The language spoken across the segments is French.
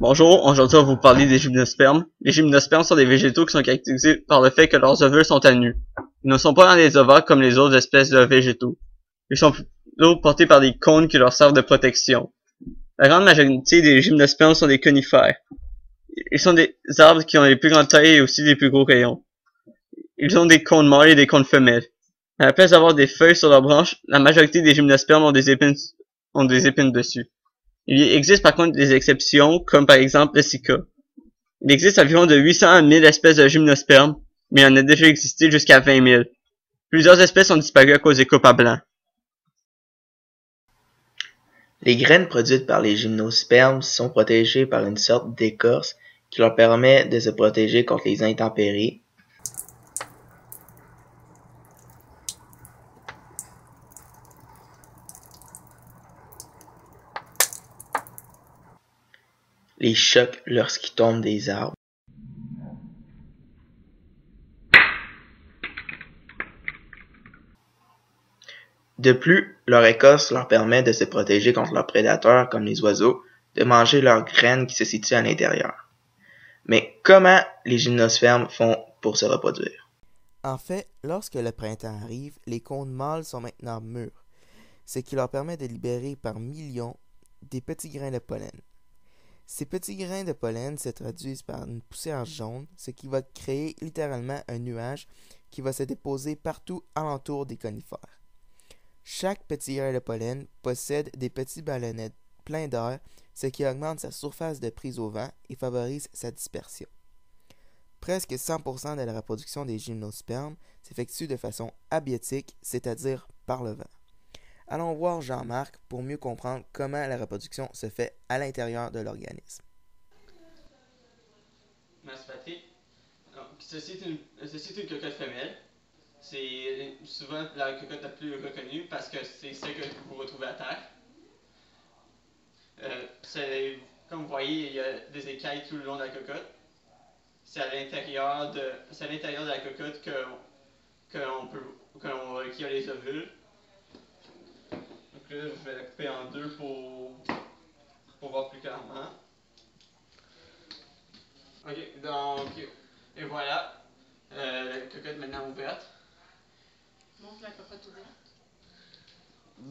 Bonjour, aujourd'hui on va vous parler des gymnospermes. Les gymnospermes sont des végétaux qui sont caractérisés par le fait que leurs ovules sont à nu. Ils ne sont pas dans les ovaires comme les autres espèces de végétaux. Ils sont plutôt portés par des cônes qui leur servent de protection. La grande majorité des gymnospermes sont des conifères. Ils sont des arbres qui ont les plus grandes tailles et aussi les plus gros rayons. Ils ont des cônes mâles et des cônes femelles. À la place d'avoir des feuilles sur leurs branches, la majorité des gymnospermes ont des épines dessus. Il existe par contre des exceptions, comme par exemple le cica. Il existe environ de 800 à 1000 espèces de gymnospermes, mais il en a déjà existé jusqu'à 20 000. Plusieurs espèces ont disparu à cause des coupes à blanc. Les graines produites par les gymnospermes sont protégées par une sorte d'écorce qui leur permet de se protéger contre les intempéries. Les chocs lorsqu'ils tombent des arbres. De plus, leur écorce leur permet de se protéger contre leurs prédateurs comme les oiseaux, de manger leurs graines qui se situent à l'intérieur. Mais comment les gymnospermes font pour se reproduire? En fait, lorsque le printemps arrive, les cônes mâles sont maintenant mûrs, ce qui leur permet de libérer par millions des petits grains de pollen. Ces petits grains de pollen se traduisent par une poussière jaune, ce qui va créer littéralement un nuage qui va se déposer partout alentour des conifères. Chaque petit grain de pollen possède des petits ballonnets pleins d'air, ce qui augmente sa surface de prise au vent et favorise sa dispersion. Presque 100% de la reproduction des gymnospermes s'effectue de façon abiotique, c'est-à-dire par le vent. Allons voir Jean-Marc pour mieux comprendre comment la reproduction se fait à l'intérieur de l'organisme. Merci Patrick. Donc, ceci est une cocotte femelle. C'est souvent la cocotte la plus reconnue parce que c'est celle que vous retrouvez à terre. Comme vous voyez, il y a des écailles tout le long de la cocotte. C'est à l'intérieur de la cocotte qu'il y a les ovules. Donc là, je vais la couper en deux pour voir plus clairement. Ok, donc, et voilà, la cocotte maintenant ouverte. Montre la cocotte ouverte.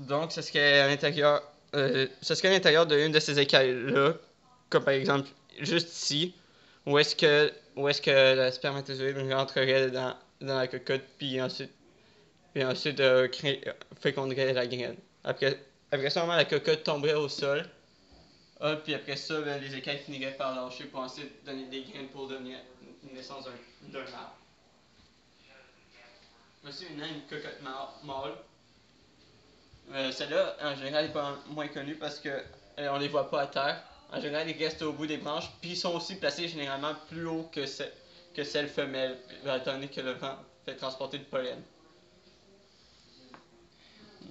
Donc, c'est ce qu'il y a à l'intérieur, de une de ces écailles-là, comme par exemple juste ici, où est-ce que le spermatozoïde rentrerait dans la cocotte, puis ensuite féconderait la graine. Après ça, la cocotte tomberait au sol, puis après ça, les écailles finiraient par lâcher pour ensuite donner des graines pour donner naissance d'un arbre. Voici maintenant une cocotte mâle. Celle-là, en général, n'est pas moins connue parce qu'on ne les voit pas à terre. En général, ils restent au bout des branches, puis ils sont aussi placés généralement plus haut que celles femelles, étant donné que le vent fait transporter le pollen.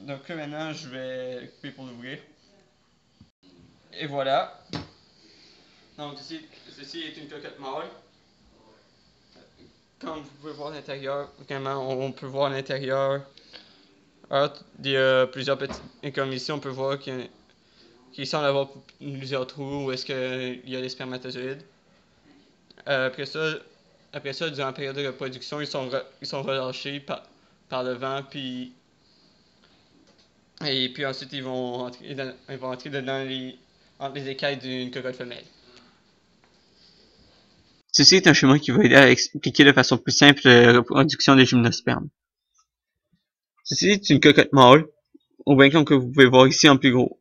Donc là, maintenant, je vais le couper pour l'ouvrir. Et voilà. Donc, ceci est une cocotte mâle. Comme vous pouvez voir à l'intérieur, vraiment, on peut voir à l'intérieur. Il y a plusieurs petits. Et comme ici, on peut voir qu'il semble avoir plusieurs trous où est-ce qu'il y a les spermatozoïdes. Après ça, durant la période de reproduction, ils sont relâchés par le vent, et puis ensuite ils vont entrer dedans entre les écailles d'une cocotte femelle. Ceci est un schéma qui va aider à expliquer de façon plus simple la reproduction des gymnospermes. Ceci est une cocotte mâle, ou bien comme que vous pouvez voir ici en plus gros.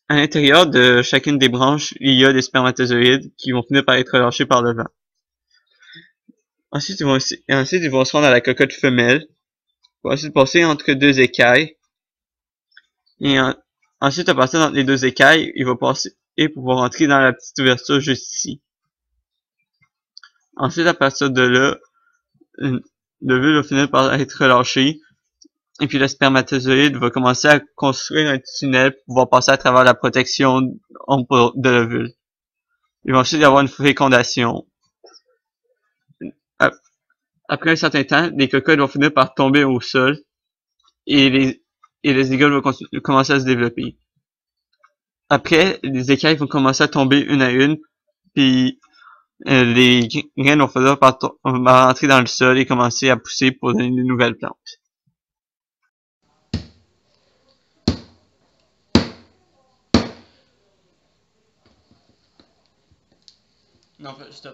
À l'intérieur de chacune des branches, il y a des spermatozoïdes qui vont finir par être relâchés par le vent. Ensuite, ils vont se rendre à la cocotte femelle. Ils vont ensuite passer entre deux écailles. Et ensuite, à partir d'entre les deux écailles, il va passer et pouvoir entrer dans la petite ouverture juste ici. Ensuite, à partir de là, l'ovule va finir par être relâché. Et puis le spermatozoïde va commencer à construire un tunnel pour pouvoir passer à travers la protection de l'ovule. Il va ensuite y avoir une fécondation. Après un certain temps, les cocottes vont finir par tomber au sol et les zygotes vont commencer à se développer. Après, les écailles vont commencer à tomber une à une puis les graines vont finir par rentrer dans le sol et commencer à pousser pour donner de nouvelles plantes. Non, stop.